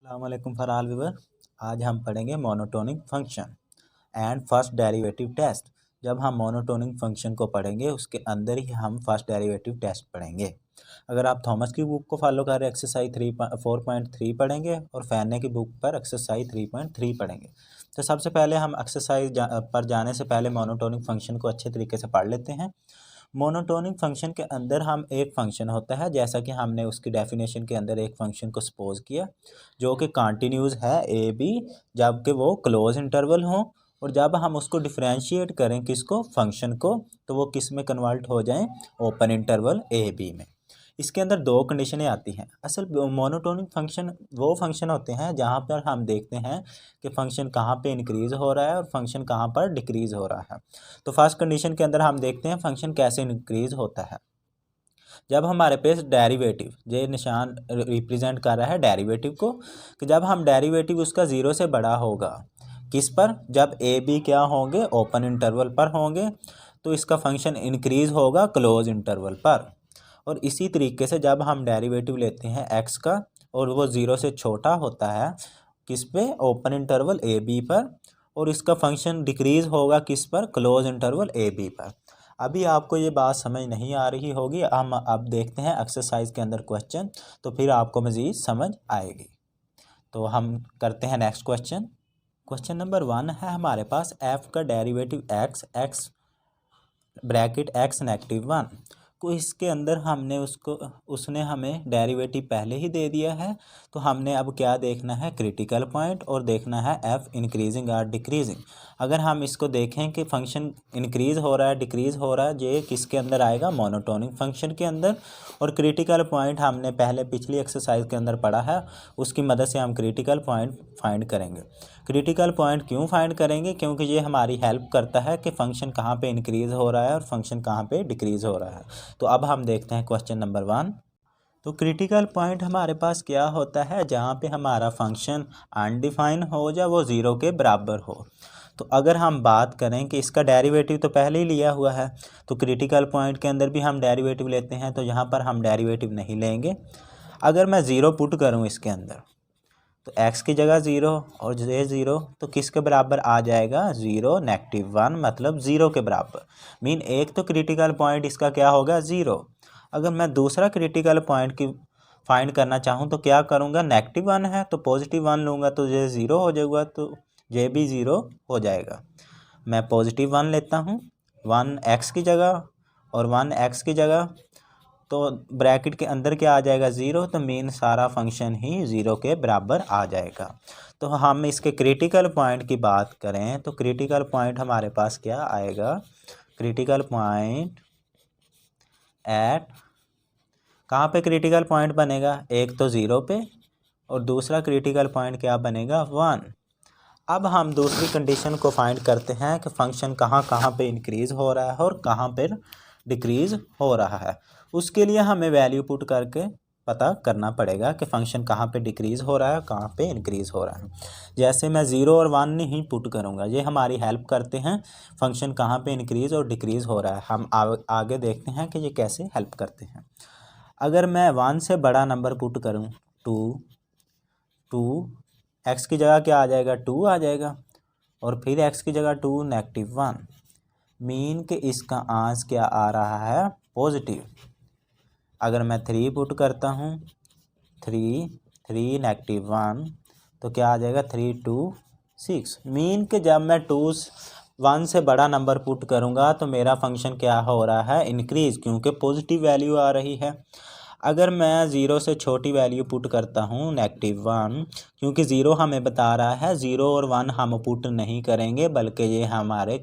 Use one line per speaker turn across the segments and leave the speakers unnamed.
अस्सलामुअलैकुम for all viewer. आज हम पढ़ेंगे monotonic function and first derivative test. जब हम मोनोटोनिक फंक्शन को पढ़ेंगे उसके अंदर ही हम फर्स्ट डेरिवेटिव टेस्ट पढ़ेंगे। अगर आप थॉमस की बुक को फॉलो कर रहे एक्सरसाइज 4.3 पढ़ेंगे और फैने की बुक पर एक्सरसाइज 3.3 पढ़ेंगे। तो सबसे पहले हम एक्सरसाइज पर जाने से पहले मोनोटोनिक फंक्शन को अच्छे तरीके से पढ़ लेते हैं। मोनोटोनिक फंक्शन के अंदर हम एक फंक्शन होता है, जैसा कि हमने उसकी डेफिनेशन के अंदर एक फंक्शन को सपोज किया जो कि कंटिन्यूस है ए बी, जबकि वो क्लोज इंटरवल हो, और जब हम उसको डिफरेंशिएट करें किसको, फंक्शन को, तो वो किस में कन्वर्ट हो जाएं, ओपन इंटरवल ए बी में। इसके अंदर दो कंडीशनें आती हैं। असल मोनोटोनिक फंक्शन वो फंक्शन होते हैं जहाँ पर हम देखते हैं कि फंक्शन कहाँ पे इंक्रीज़ हो रहा है और फंक्शन कहाँ पर डिक्रीज़ हो रहा है। तो फर्स्ट कंडीशन के अंदर हम देखते हैं फंक्शन कैसे इंक्रीज़ होता है। जब हमारे पास डेरिवेटिव, ये निशान रिप्रेजेंट कर रहा है डेरिवेटिव को, कि जब हम डेरिवेटिव उसका ज़ीरो से बड़ा होगा किस पर, जब ए बी क्या होंगे, ओपन इंटरवल पर होंगे, तो इसका फंक्शन इंक्रीज़ होगा क्लोज इंटरवल पर। और इसी तरीके से जब हम डेरिवेटिव लेते हैं एक्स का और वो ज़ीरो से छोटा होता है किस पे, ओपन इंटरवल ए बी पर, और इसका फंक्शन डिक्रीज़ होगा किस पर, क्लोज इंटरवल ए बी पर। अभी आपको ये बात समझ नहीं आ रही होगी, हम अब देखते हैं एक्सरसाइज के अंदर क्वेश्चन, तो फिर आपको मज़ीद समझ आएगी। तो हम करते हैं नेक्स्ट क्वेश्चन। क्वेश्चन नंबर 1 है हमारे पास, एफ का डेरिवेटिव एक्स ब्रैकेट एक्स -1 को, इसके अंदर उसने हमें डेरिवेटिव पहले ही दे दिया है, तो हमने अब क्या देखना है, क्रिटिकल पॉइंट, और देखना है एफ इंक्रीजिंग और डिक्रीजिंग। अगर हम इसको देखें कि फंक्शन इंक्रीज़ हो रहा है डिक्रीज़ हो रहा है, ये किसके अंदर आएगा, मोनोटोनिक फंक्शन के अंदर। और क्रिटिकल पॉइंट हमने पहले पिछली एक्सरसाइज के अंदर पढ़ा है, उसकी मदद से हम क्रिटिकल पॉइंट फाइंड करेंगे। क्रिटिकल पॉइंट क्यों फाइंड करेंगे, क्योंकि ये हमारी हेल्प करता है कि फंक्शन कहाँ पे इंक्रीज़ हो रहा है और फंक्शन कहाँ पे डिक्रीज़ हो रहा है। तो अब हम देखते हैं क्वेश्चन नंबर 1। तो क्रिटिकल पॉइंट हमारे पास क्या होता है, जहाँ पे हमारा फंक्शन अनडिफाइन हो या वो ज़ीरो के बराबर हो। तो अगर हम बात करें कि इसका डेरिवेटिव तो पहले ही लिया हुआ है, तो क्रिटिकल पॉइंट के अंदर भी हम डेरिवेटिव लेते हैं, तो यहाँ पर हम डेरिवेटिव नहीं लेंगे। अगर मैं ज़ीरो पुट करूँ इसके अंदर, तो x की जगह ज़ीरो और ये ज़ीरो, तो किसके बराबर आ जाएगा, ज़ीरो -1, मतलब ज़ीरो के बराबर। मीन एक तो क्रिटिकल पॉइंट इसका क्या होगा, ज़ीरो। अगर मैं दूसरा क्रिटिकल पॉइंट की फाइंड करना चाहूँ तो क्या करूँगा, -1 है तो +1 लूँगा, तो ये ज़ीरो हो जाएगा, तो ये भी ज़ीरो हो जाएगा। मैं +1 लेता हूँ, 1 x की जगह और 1 x की जगह, तो ब्रैकेट के अंदर क्या आ जाएगा, ज़ीरो, तो मीन सारा फंक्शन ही ज़ीरो के बराबर आ जाएगा। तो हम इसके क्रिटिकल पॉइंट की बात करें तो क्रिटिकल पॉइंट हमारे पास क्या आएगा, क्रिटिकल पॉइंट एट, कहाँ पे क्रिटिकल पॉइंट बनेगा, एक तो ज़ीरो पे और दूसरा क्रिटिकल पॉइंट क्या बनेगा, 1। अब हम दूसरी कंडीशन को फाइंड करते हैं कि फंक्शन कहाँ कहाँ पे इंक्रीज़ हो रहा है और कहाँ पर डिक्रीज़ हो रहा है। उसके लिए हमें वैल्यू पुट करके पता करना पड़ेगा कि फंक्शन कहाँ पे डिक्रीज़ हो रहा है कहाँ पे इंक्रीज़ हो रहा है। जैसे मैं 0 और 1 नहीं पुट करूँगा, ये हमारी हेल्प करते हैं फंक्शन कहाँ पे इंक्रीज़ और डिक्रीज़ हो रहा है। हम आगे देखते हैं कि ये कैसे हेल्प करते हैं। अगर मैं 1 से बड़ा नंबर पुट करूँ, 2 एक्स की जगह क्या आ जाएगा, 2 आ जाएगा, और फिर एक्स की जगह 2 -1, मीन कि इसका आंसर क्या आ रहा है, पॉजिटिव। अगर मैं 3 पुट करता हूँ, 3 -1, तो क्या आ जाएगा, 3 2 6, मीन कि जब मैं 1 से बड़ा नंबर पुट करूँगा तो मेरा फंक्शन क्या हो रहा है, इंक्रीज़, क्योंकि पॉजिटिव वैल्यू आ रही है। अगर मैं 0 से छोटी वैल्यू पुट करता हूँ, -1, क्योंकि 0 हमें बता रहा है, 0 और 1 हम पुट नहीं करेंगे, बल्कि ये हमारे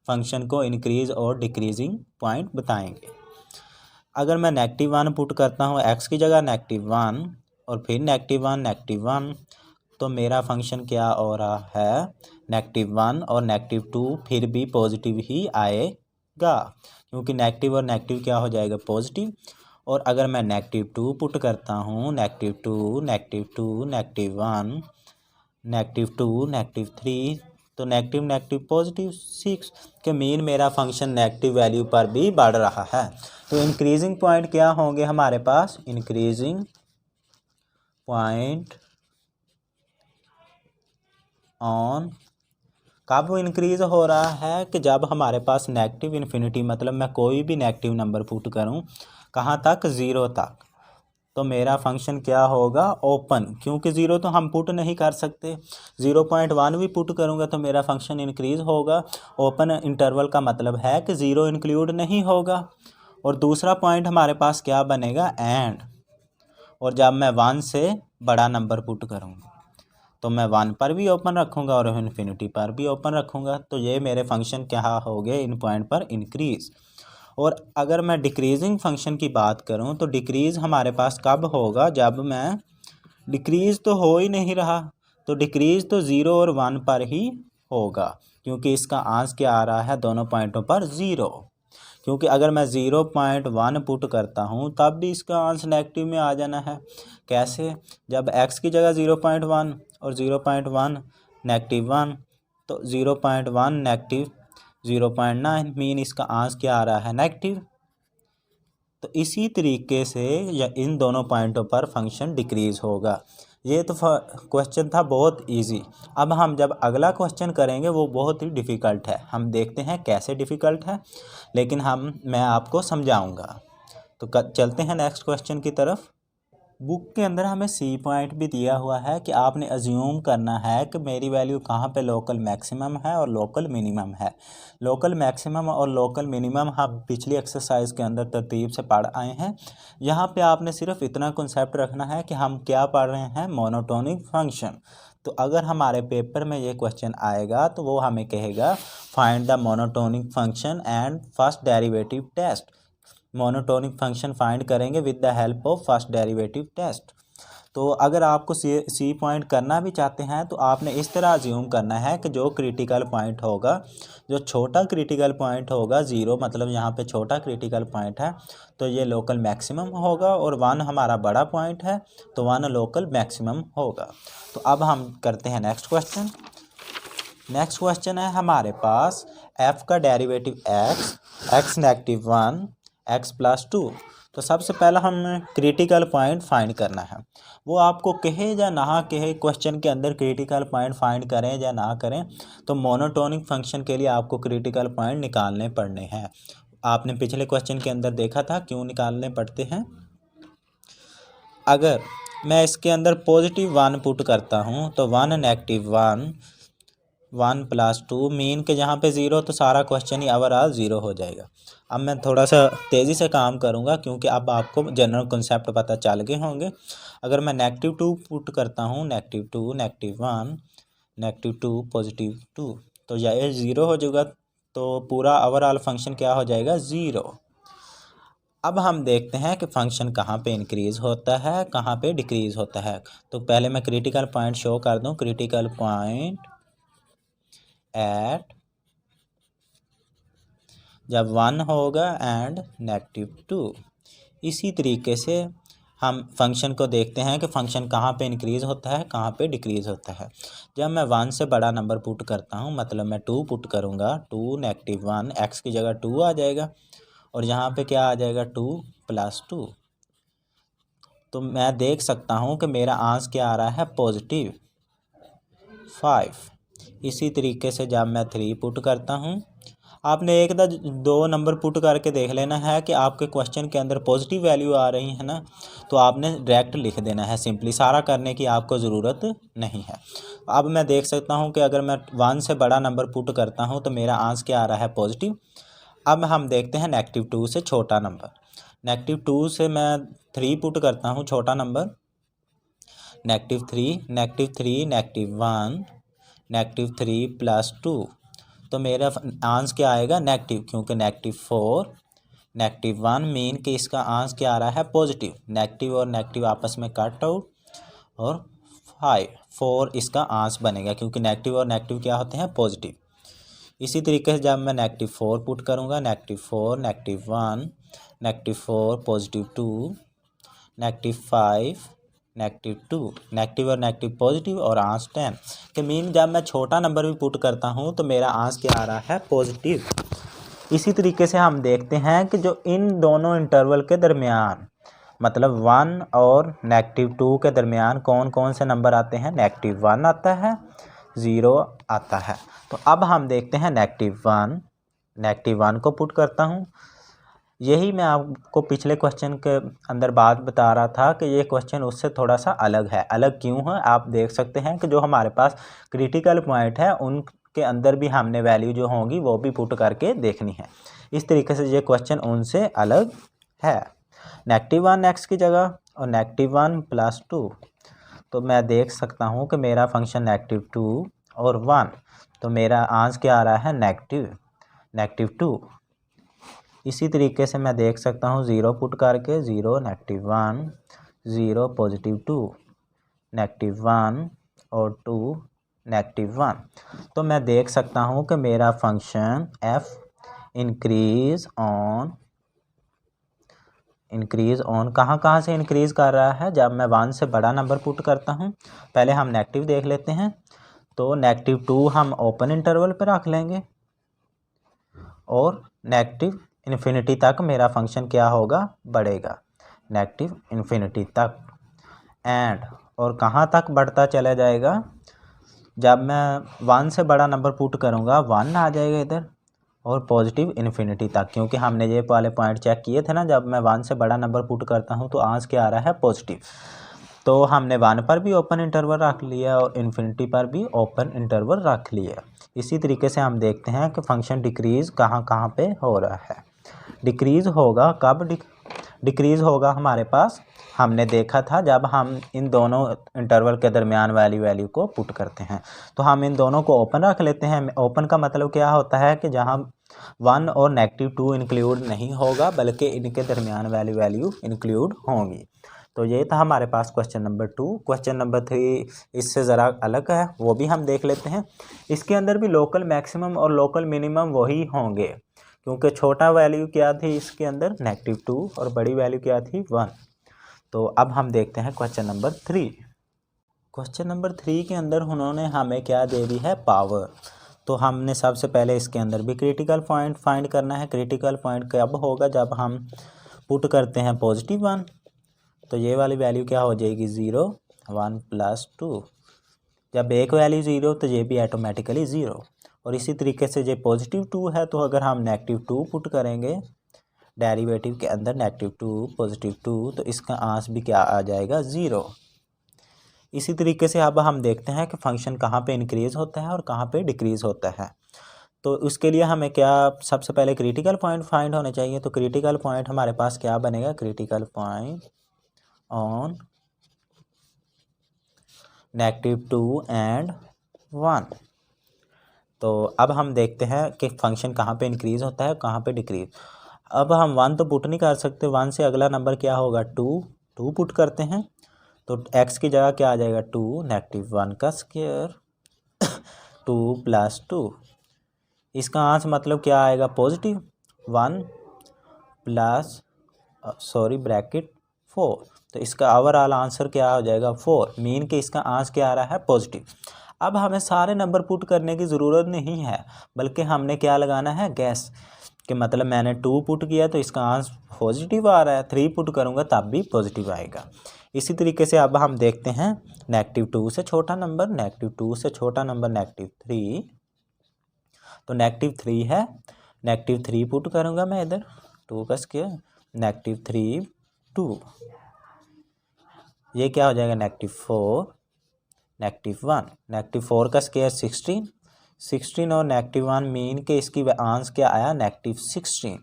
फंक्शन को इंक्रीज़ और डिक्रीजिंग पॉइंट बताएंगे। अगर मैं -1 पुट करता हूँ x की जगह -1 और फिर -1, तो मेरा फंक्शन क्या हो रहा है, -1 और -2 फिर भी पॉजिटिव ही आएगा, क्योंकि नेगेटिव और नेगेटिव क्या हो जाएगा, पॉजिटिव। और अगर मैं -2 पुट करता हूँ, -2, -1, -2, -3, तो नेगेटिव पॉजिटिव 6 के मीन मेरा फंक्शन नेगेटिव वैल्यू पर भी बढ़ रहा है। तो इंक्रीजिंग पॉइंट क्या होंगे हमारे पास, इंक्रीजिंग पॉइंट ऑन कब इंक्रीज़ हो रहा है कि जब हमारे पास नेगेटिव इन्फिनिटी, मतलब मैं कोई भी नेगेटिव नंबर पुट करूं कहाँ तक, 0 तक, तो मेरा फंक्शन क्या होगा, ओपन। क्योंकि 0 तो हम पुट नहीं कर सकते, 0.1 भी पुट करूँगा तो मेरा फंक्शन इंक्रीज़ होगा। ओपन इंटरवल का मतलब है कि 0 इंक्लूड नहीं होगा। और दूसरा पॉइंट हमारे पास क्या बनेगा, एंड। और जब मैं 1 से बड़ा नंबर पुट करूँगा तो मैं 1 पर भी ओपन रखूँगा और इन्फिनिटी पर भी ओपन रखूँगा। तो ये मेरे फंक्शन क्या हो गए, इन पॉइंट पर इंक्रीज़। और अगर मैं डिक्रीजिंग फंक्शन की बात करूँ तो डिक्रीज़ हमारे पास कब होगा, जब मैं, डिक्रीज़ तो हो ही नहीं रहा, तो डिक्रीज़ तो 0 और 1 पर ही होगा, क्योंकि इसका आंसर क्या आ रहा है दोनों पॉइंटों पर, 0। क्योंकि अगर मैं 0.1 पुट करता हूँ तब भी इसका आंसर नेगेटिव में आ जाना है। कैसे, जब x की जगह 0.1 और 0.1 -1, तो 0.1 नेगेटिव 0.9, मीन इसका आंसर क्या आ रहा है, नेगेटिव। तो इसी तरीके से या इन दोनों पॉइंटों पर फंक्शन डिक्रीज़ होगा। ये तो क्वेश्चन था बहुत इजी। अब हम जब अगला क्वेश्चन करेंगे वो बहुत ही डिफ़िकल्ट है, हम देखते हैं कैसे डिफ़िकल्ट है, लेकिन मैं आपको समझाऊंगा। तो चलते हैं नेक्स्ट क्वेश्चन की तरफ। बुक के अंदर हमें सी पॉइंट भी दिया हुआ है कि आपने अज्यूम करना है कि मेरी वैल्यू कहाँ पे लोकल मैक्सिमम है और लोकल मिनिमम है। लोकल मैक्सिमम और लोकल मिनिमम हम पिछली एक्सरसाइज के अंदर तरतीब से पढ़ आए हैं। यहाँ पे आपने सिर्फ इतना कॉन्सेप्ट रखना है कि हम क्या पढ़ रहे हैं, मोनोटोनिक फंक्शन। तो अगर हमारे पेपर में ये क्वेश्चन आएगा तो वो हमें कहेगा find the monotonic function and first derivative test. Monotonic function find करेंगे with the help of first derivative test. तो अगर आपको सी पॉइंट करना भी चाहते हैं तो आपने इस तरह अज्यूम करना है कि जो क्रिटिकल पॉइंट होगा, जो छोटा क्रिटिकल पॉइंट होगा, 0 मतलब यहाँ पे छोटा क्रिटिकल पॉइंट है, तो ये लोकल मैक्सिमम होगा, और 1 हमारा बड़ा पॉइंट है तो 1 लोकल मैक्सिमम होगा। तो अब हम करते हैं नेक्स्ट क्वेश्चन। नेक्स्ट क्वेश्चन है हमारे पास f का डेरिवेटिव x -1 x + 2। तो सबसे पहला हमें क्रिटिकल पॉइंट फाइंड करना है। वो आपको कहे या ना कहे, क्वेश्चन के अंदर क्रिटिकल पॉइंट फाइंड करें या ना करें, तो मोनोटोनिक फंक्शन के लिए आपको क्रिटिकल पॉइंट निकालने पड़ने हैं। आपने पिछले क्वेश्चन के अंदर देखा था क्यों निकालने पड़ते हैं। अगर मैं इसके अंदर +1 पुट करता हूँ तो 1 -1 1 + 2 मीन के जहाँ पे 0 तो सारा क्वेश्चन ही ओवरऑल 0 हो जाएगा। अब मैं थोड़ा सा तेज़ी से काम करूँगा क्योंकि अब आपको जनरल कॉन्सेप्ट पता चल गए होंगे। अगर मैं -2 पुट करता हूँ, -2 -1 -2 +2, तो यह 0 हो जाएगा, तो पूरा ओवरऑल फंक्शन क्या हो जाएगा, 0। अब हम देखते हैं कि फंक्शन कहाँ पे इंक्रीज़ होता है, कहाँ पे डिक्रीज़ होता है। तो पहले मैं क्रिटिकल पॉइंट शो कर दूँ, क्रिटिकल पॉइंट एट जब 1 होगा एंड -2। इसी तरीके से हम फंक्शन को देखते हैं कि फंक्शन कहाँ पे इंक्रीज़ होता है, कहाँ पे डिक्रीज़ होता है। जब मैं 1 से बड़ा नंबर पुट करता हूँ, मतलब मैं 2 पुट करूँगा, 2 -1 x की जगह 2 आ जाएगा, और यहाँ पे क्या आ जाएगा, 2 + 2। तो मैं देख सकता हूँ कि मेरा आंसर क्या आ रहा है, +5। इसी तरीके से जब मैं 3 पुट करता हूँ, आपने एक दो नंबर पुट करके देख लेना है कि आपके क्वेश्चन के अंदर पॉजिटिव वैल्यू आ रही है ना, तो आपने डायरेक्ट लिख देना है सिंपली, सारा करने की आपको ज़रूरत नहीं है। अब मैं देख सकता हूँ कि अगर मैं 1 से बड़ा नंबर पुट करता हूँ तो मेरा आंसर क्या आ रहा है, पॉजिटिव। अब हम देखते हैं -2 से छोटा नंबर। -2 से मैं 3 पुट करता हूँ, छोटा नंबर, -3 -1 -3 + 2, तो मेरा आंसर क्या आएगा, नेगेटिव, क्योंकि -4 -1 मीन कि इसका आंसर क्या आ रहा है, पॉजिटिव। नेगेटिव और नेगेटिव आपस में कट आउट, और 4 इसका आंसर बनेगा, क्योंकि नेगेटिव और नेगेटिव क्या होते हैं, पॉजिटिव। इसी तरीके से जब मैं -4 पुट करूँगा, -4 -1 -4 +2 -5 -2, नेगेटिव और नेगेटिव पॉजिटिव, और आंसर 10 के मीन जब मैं छोटा नंबर भी पुट करता हूँ तो मेरा आंसर क्या आ रहा है, पॉजिटिव। इसी तरीके से हम देखते हैं कि जो इन दोनों इंटरवल के दरमियान, मतलब 1 और -2 के दरमियान कौन कौन से नंबर आते हैं, -1 आता है, 0 आता है। तो अब हम देखते हैं नेगेटिव वन को पुट करता हूँ। यही मैं आपको पिछले क्वेश्चन के अंदर बात बता रहा था कि ये क्वेश्चन उससे थोड़ा सा अलग है। अलग क्यों है, आप देख सकते हैं कि जो हमारे पास क्रिटिकल पॉइंट है उनके अंदर भी हमने वैल्यू जो होंगी वो भी पुट करके देखनी है। इस तरीके से ये क्वेश्चन उनसे अलग है। -1 x की जगह और -1 + 2, तो मैं देख सकता हूँ कि मेरा फंक्शन -2 और 1, तो मेरा आंसर क्या आ रहा है, -2। इसी तरीके से मैं देख सकता हूँ 0 पुट करके, 0 -1 0 +2 -1 और 2 -1, तो मैं देख सकता हूँ कि मेरा फंक्शन f इंक्रीज ऑन कहाँ से इंक्रीज कर रहा है, जब मैं 1 से बड़ा नंबर पुट करता हूँ। पहले हम नेगेटिव देख लेते हैं, तो -2 हम ओपन इंटरवल पे रख लेंगे और नेगेटिव इन्फिनिटी तक मेरा फंक्शन क्या होगा, बढ़ेगा, नेगेटिव इन्फिनिटी तक। एंड और कहाँ तक बढ़ता चला जाएगा, जब मैं 1 से बड़ा नंबर पुट करूँगा 1 आ जाएगा इधर, और पॉजिटिव इन्फिनिटी तक, क्योंकि हमने ये वाले पॉइंट चेक किए थे ना, जब मैं 1 से बड़ा नंबर पुट करता हूँ तो आंसर क्या आ रहा है, पॉजिटिव। तो हमने 1 पर भी ओपन इंटरवल रख लिया और इन्फिनिटी पर भी ओपन इंटरवल रख लिया। इसी तरीके से हम देखते हैं कि फंक्शन डिक्रीज़ कहाँ पे हो रहा है। डिक्रीज़ होगा कब, डिक्रीज़ होगा हमारे पास, हमने देखा था जब हम इन दोनों इंटरवल के दरमियान वाली वैल्यू को पुट करते हैं। तो हम इन दोनों को ओपन रख लेते हैं। ओपन का मतलब क्या होता है कि जहाँ 1 और -2 इंक्लूड नहीं होगा, बल्कि इनके दरमियान वाली वैल्यू इंक्लूड होंगी। तो ये था हमारे पास क्वेश्चन नंबर 2। क्वेश्चन नंबर 3 इससे ज़रा अलग है, वो भी हम देख लेते हैं। इसके अंदर भी लोकल मैक्सिमम और लोकल मिनिमम वही होंगे, क्योंकि छोटा वैल्यू क्या थी इसके अंदर, -2, और बड़ी वैल्यू क्या थी, 1। तो अब हम देखते हैं क्वेश्चन नंबर 3। क्वेश्चन नंबर 3 के अंदर उन्होंने हमें क्या दे दी है, पावर। तो हमने सबसे पहले इसके अंदर भी क्रिटिकल पॉइंट फाइंड करना है। क्रिटिकल पॉइंट कब होगा, जब हम पुट करते हैं +1, तो ये वाली वैल्यू क्या हो जाएगी, 0 1 + 2। जब एक वैल्यू 0 तो ये भी ऑटोमेटिकली 0। और इसी तरीके से ये +2 है, तो अगर हम -2 पुट करेंगे डेरिवेटिव के अंदर, -2 +2, तो इसका आंसर भी क्या आ जाएगा, 0। इसी तरीके से अब हम देखते हैं कि फंक्शन कहाँ पे इंक्रीज़ होता है और कहाँ पे डिक्रीज़ होता है। तो उसके लिए हमें क्या, सबसे पहले क्रिटिकल पॉइंट फाइंड होने चाहिए। तो क्रिटिकल पॉइंट हमारे पास क्या बनेगा, क्रिटिकल पॉइंट ऑन -2 and 1। तो अब हम देखते हैं कि फंक्शन कहाँ पे इंक्रीज़ होता है, कहाँ पे डिक्रीज़। अब हम 1 तो पुट नहीं कर सकते, 1 से अगला नंबर क्या होगा, 2 पुट करते हैं। तो x की जगह क्या आ जाएगा, 2 -1 का स्क्वायर 2 + 2। इसका आंसर मतलब क्या आएगा, पॉजिटिव 1 प्लस ब्रैकेट 4। तो इसका ओवरऑल आंसर क्या हो जाएगा, 4। मीन के इसका आंसर क्या आ रहा है, पॉजिटिव। अब हमें सारे नंबर पुट करने की ज़रूरत नहीं है, बल्कि हमने क्या लगाना है, गैस कि मतलब मैंने 2 पुट किया तो इसका आंसर पॉजिटिव आ रहा है, 3 पुट करूँगा तब भी पॉजिटिव आएगा। इसी तरीके से अब हम देखते हैं -2 से छोटा नंबर, -2 से छोटा नंबर -3। तो -3 है, -3 पुट करूँगा मैं इधर, 2 का स्क्वायर -3 2। ये क्या हो जाएगा, -4 -1 -4 का स्क्वायर 16 और -1, मीन के इसकी आंसर क्या आया, -16।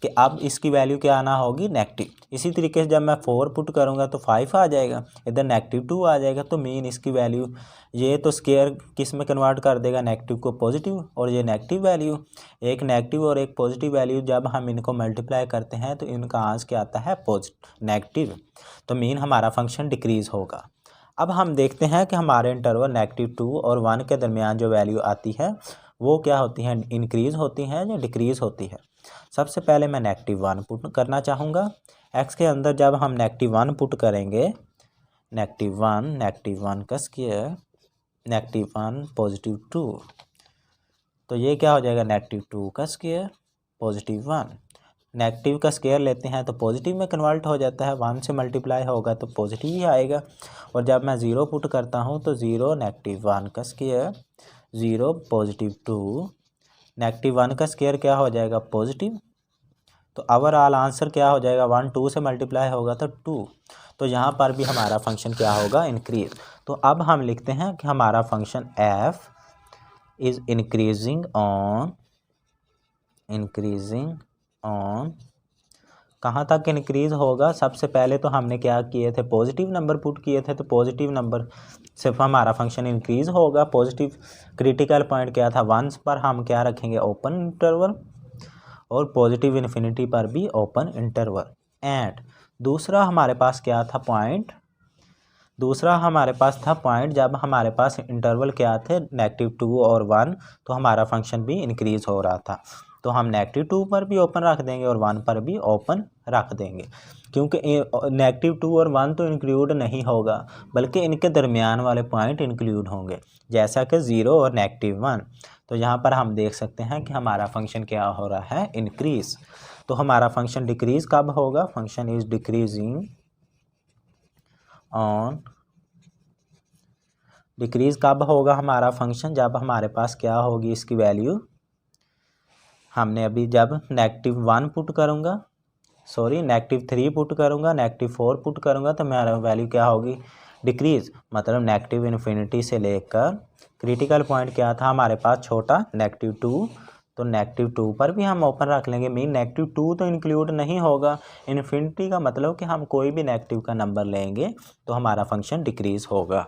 कि अब इसकी वैल्यू क्या आना होगी, नेगेटिव। इसी तरीके से जब मैं 4 पुट करूँगा तो 5 आ जाएगा, इधर -2 आ जाएगा। तो मीन इसकी वैल्यू, ये तो स्क्वायर किस में कन्वर्ट कर देगा, नेगेटिव को पॉजिटिव, और ये नेगेटिव वैल्यू, एक नेगेटिव और एक पॉजिटिव वैल्यू जब हम इनको मल्टीप्लाई करते हैं तो इनका आंसर क्या आता है, नेगेटिव। तो मीन हमारा फंक्शन डिक्रीज़ होगा। अब हम देखते हैं कि हमारे इंटरवल -2 और 1 के दरमियान जो वैल्यू आती है वो क्या होती है, इंक्रीज़ होती है या डिक्रीज़ होती है। सबसे पहले मैं -1 पुट करना चाहूँगा। x के अंदर जब हम -1 पुट करेंगे, -1 का स्क्वायर -1 +2, तो ये क्या हो जाएगा, -2 का स्क्वायर +1 नेगेटिव का स्केयर लेते हैं तो पॉजिटिव में कन्वर्ट हो जाता है, 1 से मल्टीप्लाई होगा तो पॉजिटिव ही आएगा। और जब मैं 0 पुट करता हूँ तो 0 नेगेटिव 1 का स्केयर, 0 पॉजिटिव 2, नेगेटिव 1 का स्केयर क्या हो जाएगा पॉजिटिव, तो ओवरऑल आंसर क्या हो जाएगा 1 2 से मल्टीप्लाई होगा तो 2। तो यहाँ पर भी हमारा फंक्शन क्या होगा इंक्रीज। तो अब हम लिखते हैं कि हमारा function f is increasing on कहाँ तक इंक्रीज होगा। सबसे पहले तो हमने क्या किए थे, पॉजिटिव नंबर पुट किए थे, तो पॉजिटिव नंबर से हमारा फंक्शन इंक्रीज होगा। पॉजिटिव क्रिटिकल पॉइंट क्या था 1 पर हम क्या रखेंगे ओपन इंटरवल, और पॉजिटिव इन्फिनिटी पर भी ओपन इंटरवल। एंड दूसरा हमारे पास क्या था पॉइंट, जब हमारे पास इंटरवल क्या थे -2 और 1, तो हमारा फंक्शन भी इंक्रीज हो रहा था। तो हम -2 पर भी ओपन रख देंगे और 1 पर भी ओपन रख देंगे, क्योंकि -2 और 1 तो इंक्लूड नहीं होगा, बल्कि इनके दरमियान वाले पॉइंट इंक्लूड होंगे, जैसा कि 0 और -1। तो यहाँ पर हम देख सकते हैं कि हमारा फंक्शन क्या हो रहा है इंक्रीज। तो हमारा फंक्शन डिक्रीज कब होगा, फंक्शन इज डिक्रीज कब होगा हमारा फंक्शन, जब हमारे पास क्या होगी इसकी वैल्यू, हमने अभी जब -1 पुट करूँगा, -3 पुट करूँगा, -4 पुट करूँगा, तो मेरा वैल्यू क्या होगी डिक्रीज, मतलब नेगेटिव इन्फिनिटी से लेकर क्रिटिकल पॉइंट क्या था हमारे पास छोटा -2, तो -2 पर भी हम ओपन रख लेंगे। मीन -2 तो इंक्लूड नहीं होगा, इन्फिनिटी का मतलब कि हम कोई भी नेगेटिव का नंबर लेंगे तो हमारा फंक्शन डिक्रीज होगा।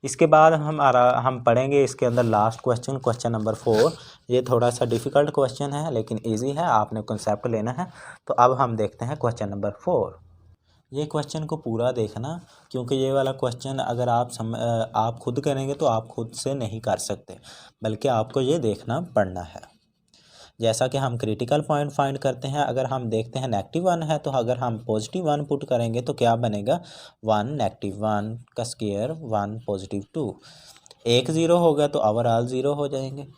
इसके बाद हम पढ़ेंगे इसके अंदर लास्ट क्वेश्चन नंबर 4। ये थोड़ा सा डिफ़िकल्ट क्वेश्चन है लेकिन इजी है, आपने कॉन्सेप्ट लेना है। तो अब हम देखते हैं क्वेश्चन नंबर 4। ये क्वेश्चन को पूरा देखना, क्योंकि ये वाला क्वेश्चन अगर आप खुद करेंगे तो आप खुद से नहीं कर सकते, बल्कि आपको ये देखना पड़ना है। जैसा कि हम क्रिटिकल पॉइंट फाइंड करते हैं, अगर हम देखते हैं -1 है, तो अगर हम +1 पुट करेंगे तो क्या बनेगा 1 -1 का स्क्वायर 1 +2, एक 0 होगा तो ओवरऑल 0 हो जाएंगे।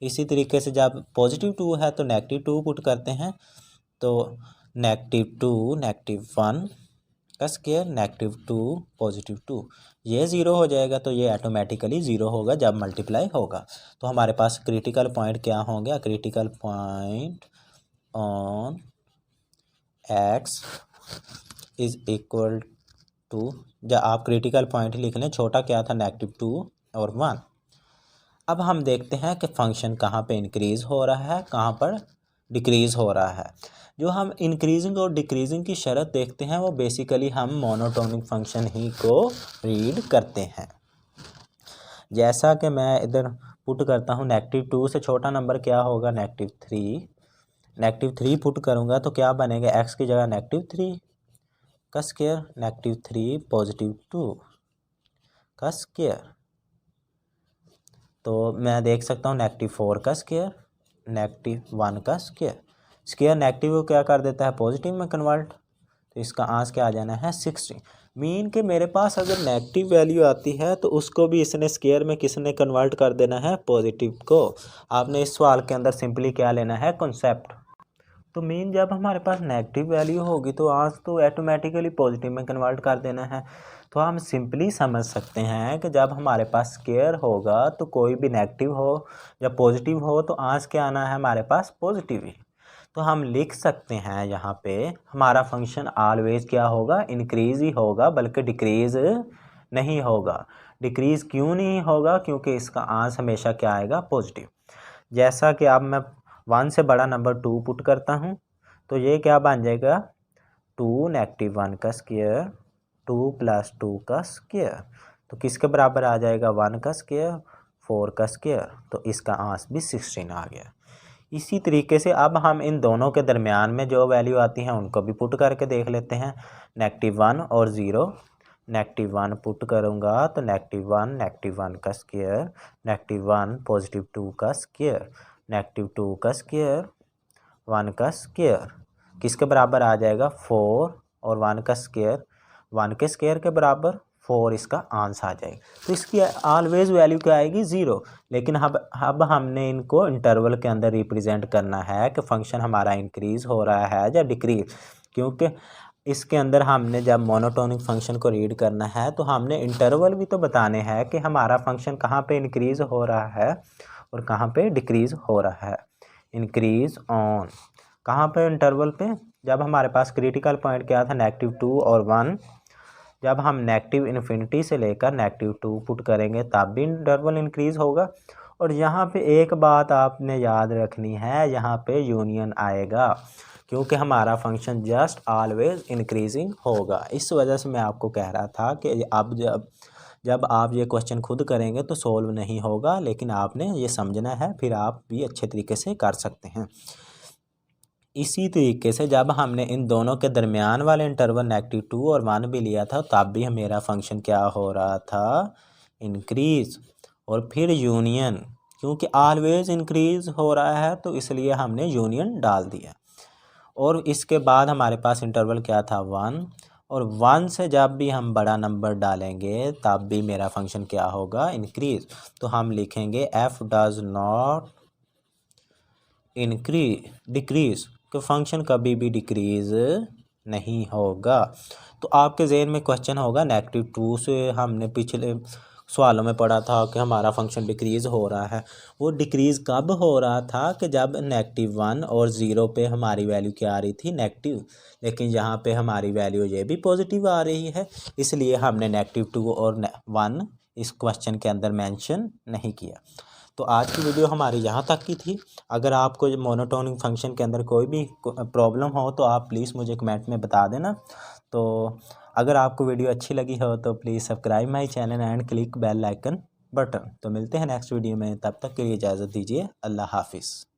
इसी तरीके से जब +2 है तो -2 पुट करते हैं तो -2 -1 का स्क्वायर -2 +2, ये 0 हो जाएगा, तो ये ऑटोमेटिकली 0 होगा जब मल्टीप्लाई होगा। तो हमारे पास क्रिटिकल पॉइंट क्या हो गया, critical point on x is equal to, जब आप क्रिटिकल पॉइंट लिख लें, छोटा क्या था -2 और 1। अब हम देखते हैं कि फंक्शन कहाँ पे इंक्रीज़ हो रहा है, कहाँ पर डिक्रीज़ हो रहा है। जो हम इंक्रीजिंग और डिक्रीजिंग की शर्त देखते हैं वो बेसिकली हम मोनोटोनिक फंक्शन ही को रीड करते हैं। जैसा कि मैं इधर पुट करता हूँ, -2 से छोटा नंबर क्या होगा -3 पुट करूँगा तो क्या बनेगा, x की जगह -3 का स्क्वायर, -3 +2 का स्क्वायर। तो मैं देख सकता हूँ -4 का स्क्वायर, -1 का स्क्वायर। स्क्वायर नेगेटिव को क्या कर देता है पॉजिटिव में कन्वर्ट, तो इसका आंसर क्या आ जाना है 60। मीन के मेरे पास अगर नेगेटिव वैल्यू आती है तो उसको भी इसने स्क्वायर में किसने कन्वर्ट कर देना है, पॉजिटिव को। आपने इस सवाल के अंदर सिंपली क्या लेना है, कॉन्सेप्ट। तो मीन जब हमारे पास नेगेटिव वैल्यू होगी तो आंसर तो ऑटोमेटिकली पॉजिटिव में कन्वर्ट कर देना है। तो हम सिंपली समझ सकते हैं कि जब हमारे पास स्क्वायर होगा तो कोई भी नेगेटिव हो या पॉजिटिव हो तो आंसर क्या आना है हमारे पास पॉजिटिव ही। तो हम लिख सकते हैं यहाँ पे हमारा फंक्शन ऑलवेज क्या होगा, इंक्रीज ही होगा, बल्कि डिक्रीज नहीं होगा। डिक्रीज क्यों नहीं होगा, क्योंकि इसका आंसर हमेशा क्या आएगा, पॉजिटिव। जैसा कि अब मैं 1 से बड़ा नंबर 2 पुट करता हूँ तो ये क्या बन जाएगा 2 -1 का स्क्वायर 2 + 2 का स्क्वायर, तो किसके बराबर आ जाएगा 1 का स्क्वायर 4 का स्क्वायर, तो इसका आंसर भी 16 आ गया। इसी तरीके से अब हम इन दोनों के दरमियान में जो वैल्यू आती हैं उनको भी पुट करके देख लेते हैं। -1 और 0, -1 पुट करूँगा तो -1 का स्क्वायर, -1 +2 का स्क्वायर, -2 का स्क्वायर 1 का स्क्वायर, किसके बराबर आ जाएगा 4, और 1 का स्क्वायर 1 के स्क्वायर के बराबर 4 इसका आंसर आ जाएगा। तो इसकी ऑलवेज वैल्यू क्या आएगी 0। लेकिन अब हमने इनको इंटरवल के अंदर रिप्रेजेंट करना है कि फंक्शन हमारा इंक्रीज़ हो रहा है या डिक्रीज, क्योंकि इसके अंदर हमने जब मोनोटोनिक फंक्शन को रीड करना है तो हमने इंटरवल भी तो बताने हैं कि हमारा फंक्शन कहाँ पे इंक्रीज़ हो रहा है और कहाँ पे डिक्रीज़ हो रहा है। इंक्रीज़ ऑन कहाँ पे, इंटरवल पे। जब हमारे पास क्रिटिकल पॉइंट क्या था -2 और 1, जब हम -∞ से लेकर -2 पुट करेंगे तब भी इंटरवल इंक्रीज़ होगा। और यहाँ पे एक बात आपने याद रखनी है, यहाँ पे यूनियन आएगा क्योंकि हमारा फंक्शन जस्ट ऑलवेज इंक्रीजिंग होगा। इस वजह से मैं आपको कह रहा था कि अब जब आप ये क्वेश्चन खुद करेंगे तो सोल्व नहीं होगा, लेकिन आपने ये समझना है, फिर आप भी अच्छे तरीके से कर सकते हैं। इसी तरीके से जब हमने इन दोनों के दरमियान वाले इंटरवल -2 और 1 भी लिया था तब भी मेरा फंक्शन क्या हो रहा था, इंक्रीज़। और फिर यूनियन, क्योंकि ऑलवेज इंक्रीज़ हो रहा है तो इसलिए हमने यूनियन डाल दिया। और इसके बाद हमारे पास इंटरवल क्या था 1, और 1 से जब भी हम बड़ा नंबर डालेंगे तब भी मेरा फंक्शन क्या होगा, इंक्रीज़। तो हम लिखेंगे f डज नॉट डिक्रीज़, कि फंक्शन कभी भी डिक्रीज़ नहीं होगा। तो आपके ज़हन में क्वेश्चन होगा -2 से हमने पिछले सवालों में पढ़ा था कि हमारा फंक्शन डिक्रीज़ हो रहा है। वो डिक्रीज़ कब हो रहा था कि जब -1 और 0 पे हमारी वैल्यू क्या आ रही थी, नेगेटिव। लेकिन यहाँ पे हमारी वैल्यू ये भी पॉजिटिव आ रही है, इसलिए हमने -2 और 1 इस क्वेश्चन के अंदर मेंशन नहीं किया। तो आज की वीडियो हमारी यहाँ तक की थी। अगर आपको मोनोटोनिक फंक्शन के अंदर कोई भी प्रॉब्लम हो तो आप प्लीज़ मुझे कमेंट में बता देना। तो अगर आपको वीडियो अच्छी लगी हो तो please subscribe my channel and click bell icon button. तो मिलते हैं नेक्स्ट वीडियो में, तब तक के लिए इजाज़त दीजिए। अल्लाह हाफिज़।